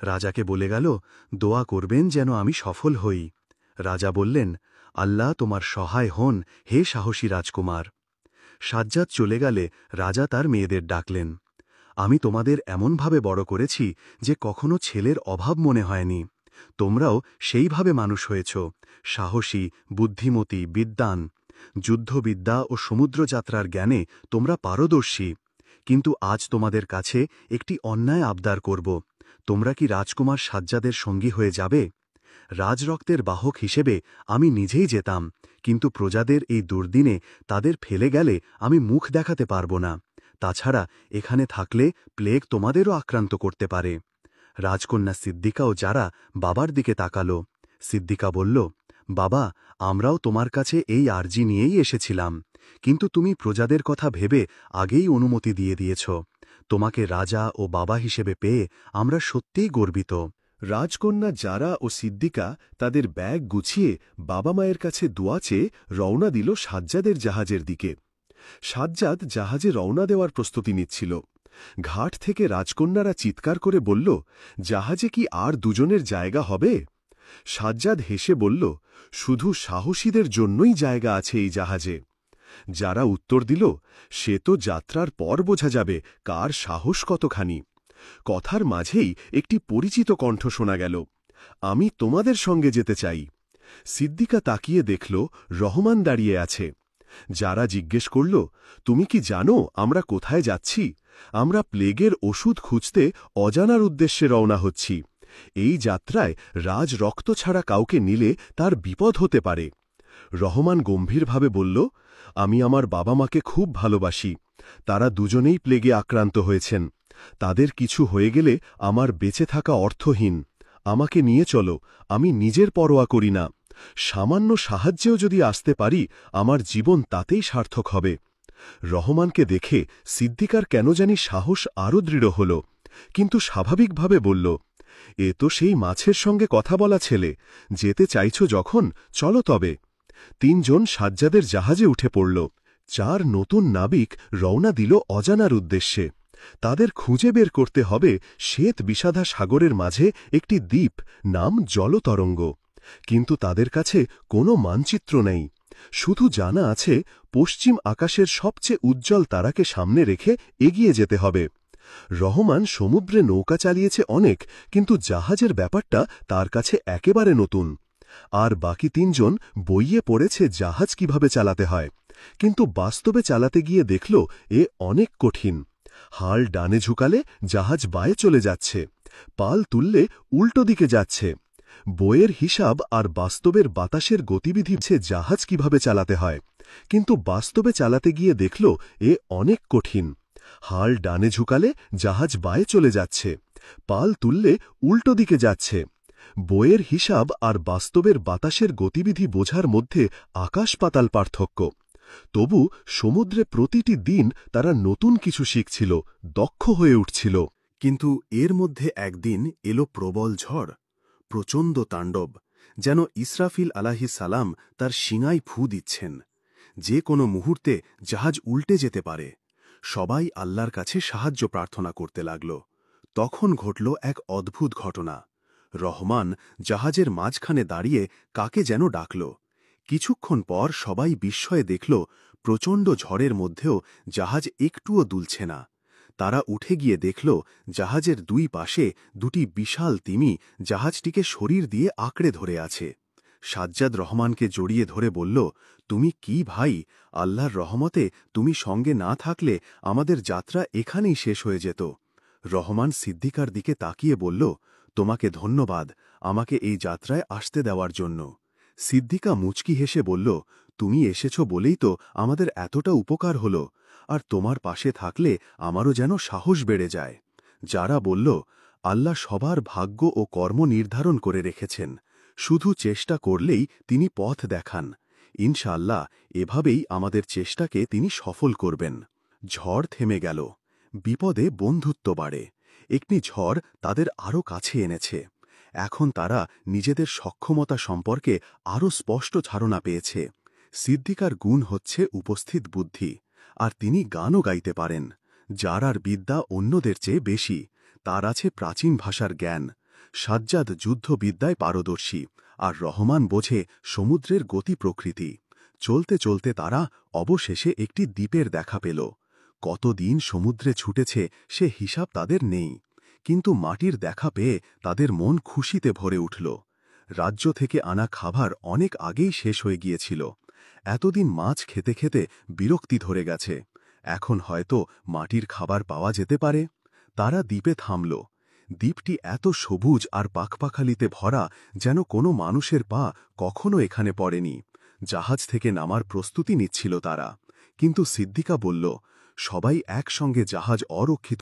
রাজাকে বলে গেল, দোয়া করবেন যেন আমি সফল হই। রাজা বললেন, আল্লাহ তোমার সহায় হন, হে সাহসী রাজকুমার। সাজ্জাদ চলে গেলে রাজা তার মেয়েদের ডাকলেন। আমি তোমাদের এমনভাবে বড় করেছি যে কখনো ছেলের অভাব মনে হয়নি। তোমরাও সেইভাবে মানুষ হয়েছ, সাহসী, বুদ্ধিমতী, বিদ্বান। যুদ্ধবিদ্যা ও সমুদ্রযাত্রার জ্ঞানে তোমরা পারদর্শী। কিন্তু আজ তোমাদের কাছে একটি অন্যায় আবদার করব। তোমরা কি রাজকুমার সাজ্জাদের সঙ্গী হয়ে যাবে? রাজরক্তের বাহক হিসেবে আমি নিজেই যেতাম, কিন্তু প্রজাদের এই দুর্দিনে তাদের ফেলে গেলে আমি মুখ দেখাতে পারব না। তাছাড়া এখানে থাকলে প্লেগ তোমাদেরও আক্রান্ত করতে পারে। রাজকন্যা সিদ্দিকাও যারা বাবার দিকে তাকাল। সিদ্দিকা বলল, বাবা, আমরাও তোমার কাছে এই আর্জি নিয়েই এসেছিলাম, কিন্তু তুমি প্রজাদের কথা ভেবে আগেই অনুমতি দিয়ে দিয়েছ। তোমাকে রাজা ও বাবা হিসেবে পেয়ে আমরা সত্যিই গর্বিত। রাজকন্যা যারা ও সিদ্দিকা তাদের ব্যাগ গুছিয়ে বাবা মায়ের কাছে দোয়া চেয়ে রওনা দিল সাজ্জাদের জাহাজের দিকে। সাজ্জাদ জাহাজে রওনা দেওয়ার প্রস্তুতি নিচ্ছিল। ঘাট থেকে রাজকন্যারা চিৎকার করে বলল, জাহাজে কি আর দুজনের জায়গা হবে? সাজ্জাদ হেসে বলল, শুধু সাহসীদের জন্যই জায়গা আছে এই জাহাজে। যারা উত্তর দিল, সে তো যাত্রার পর বোঝা যাবে কার সাহস কতখানি। কথার মাঝেই একটি পরিচিত কণ্ঠ শোনা গেল, আমি তোমাদের সঙ্গে যেতে চাই। সিদ্দিকা তাকিয়ে দেখল রহমান দাঁড়িয়ে আছে। যারা জিজ্ঞেস করল, তুমি কি জানো আমরা কোথায় যাচ্ছি? আমরা প্লেগের ওষুধ খুঁজতে অজানার উদ্দেশ্যে রওনা হচ্ছি। এই যাত্রায় রাজ রক্ত ছাড়া কাউকে নিলে তার বিপদ হতে পারে। রহমান গম্ভীরভাবে বলল, আমি আমার বাবা মাকে খুব ভালোবাসি। তারা দুজনেই প্লেগে আক্রান্ত হয়েছেন। তাদের কিছু হয়ে গেলে আমার বেঁচে থাকা অর্থহীন। আমাকে নিয়ে চলো, আমি নিজের পরোয়া করি না। সামান্য সাহায্যেও যদি আসতে পারি, আমার জীবন তাতেই সার্থক হবে। রহমানকে দেখে সিদ্দিকার কেন জানি সাহস আরও দৃঢ় হল, কিন্তু স্বাভাবিকভাবে বলল, এ তো সেই মাছের সঙ্গে কথা বলা ছেলে। যেতে চাইছ যখন, চলো তবে। তিনজন সাজ্জাদের জাহাজে উঠে পড়ল। 4 নতুন নাবিক রওনা দিল অজানার উদ্দেশ্যে। তাদের খুঁজে বের করতে হবে শ্বেত বিষাদা সাগরের মাঝে একটি দ্বীপ, নাম জলতরঙ্গ। কিন্তু তাদের কাছে কোনো মানচিত্র নেই। শুধু জানা আছে পশ্চিম আকাশের সবচেয়ে উজ্জ্বল তারাকে সামনে রেখে এগিয়ে যেতে হবে। রহমান সমুদ্রে নৌকা চালিয়েছে অনেক, কিন্তু জাহাজের ব্যাপারটা তার কাছে একেবারে নতুন। আর বাকি 3 জন বইয়ে পড়েছে জাহাজ কিভাবে চালাতে হয়, কিন্তু বাস্তবে চালাতে গিয়ে দেখল এ অনেক কঠিন। হাল ডানে ঝুকালে জাহাজ বায়ে চলে যাচ্ছে, পাল তুললে উল্টো দিকে যাচ্ছে। বইয়ের হিসাব আর বাস্তবের বাতাসের গতিবিধি জাহাজ কিভাবে চালাতে হয়, কিন্তু বাস্তবে চালাতে গিয়ে দেখল এ অনেক কঠিন। হাল ডানে ঝুকালে জাহাজ বায়ে চলে যাচ্ছে, পাল তুললে উল্টো দিকে যাচ্ছে। বইয়ের হিসাব আর বাস্তবের বাতাসের গতিবিধি বোঝার মধ্যে আকাশ পাতাল পার্থক্য। তবু সমুদ্রে প্রতিটি দিন তারা নতুন কিছু শিখছিল, দক্ষ হয়ে উঠছিল। কিন্তু এর মধ্যে একদিন এলো প্রবল ঝড়, প্রচণ্ড তাণ্ডব, যেন ইসরাফিল আলাইহিস সালাম তার শিঙায় ফু দিচ্ছেন। যে কোনো মুহূর্তে জাহাজ উল্টে যেতে পারে। সবাই আল্লাহর কাছে সাহায্য প্রার্থনা করতে লাগল। তখন ঘটল এক অদ্ভুত ঘটনা। রহমান জাহাজের মাঝখানে দাঁড়িয়ে কাকে যেন ডাকল। কিছুক্ষণ পর সবাই বিস্ময়ে দেখল প্রচণ্ড ঝড়ের মধ্যেও জাহাজ একটুও দুলছে না। তারা উঠে গিয়ে দেখল জাহাজের 2 পাশে 2টি বিশাল তিমি জাহাজটিকে শরীর দিয়ে আঁকড়ে ধরে আছে। সাজ্জাদ রহমানকে জড়িয়ে ধরে বলল, তুমি কি ভাই, আল্লাহর রহমতে তুমি সঙ্গে না থাকলে আমাদের যাত্রা এখানেই শেষ হয়ে যেত। রহমান সিদ্দিকার দিকে তাকিয়ে বলল, তোমাকে ধন্যবাদ আমাকে এই যাত্রায় আসতে দেওয়ার জন্য। সিদ্দিকা মুচকি হেসে বলল, তুমি এসেছ বলেই তো আমাদের এতটা উপকার হল, আর তোমার পাশে থাকলে আমারও যেন সাহস বেড়ে যায়। যারা বলল, আল্লাহ সবার ভাগ্য ও কর্ম নির্ধারণ করে রেখেছেন, শুধু চেষ্টা করলেই তিনি পথ দেখান। ইনশাআল্লাহ এভাবেই আমাদের চেষ্টাকে তিনি সফল করবেন। ঝড় থেমে গেল। বিপদে বন্ধুত্ব বাড়ে। একটি ঝড় তাদের আরও কাছে এনেছে। এখন তারা নিজেদের সক্ষমতা সম্পর্কে আরও স্পষ্ট ধারণা পেয়েছে। সিদ্দিকার গুণ হচ্ছে উপস্থিত বুদ্ধি, আর তিনি গানও গাইতে পারেন। যারার বিদ্যা অন্যদের চেয়ে বেশি, তার আছে প্রাচীন ভাষার জ্ঞান। সাজ্জাদ যুদ্ধবিদ্যায় পারদর্শী, আর রহমান বোঝে সমুদ্রের গতি প্রকৃতি। চলতে চলতে তারা অবশেষে একটি দ্বীপের দেখা পেল। কতদিন সমুদ্রে ছুটেছে সে হিসাব তাদের নেই, কিন্তু মাটির দেখা পেয়ে তাদের মন খুশিতে ভরে উঠল। রাজ্য থেকে আনা খাবার অনেক আগেই শেষ হয়ে গিয়েছিল। এতদিন মাছ খেতে খেতে বিরক্তি ধরে গেছে, এখন হয়তো মাটির খাবার পাওয়া যেতে পারে। তারা দ্বীপে থামল। দ্বীপটি এত সবুজ আর পাখপাখালিতে ভরা যেন কোনো মানুষের পা কখনো এখানে পড়েনি। জাহাজ থেকে নামার প্রস্তুতি নিচ্ছিল তারা, কিন্তু সিদ্দিকা বলল, সবাই একসঙ্গে জাহাজ অরক্ষিত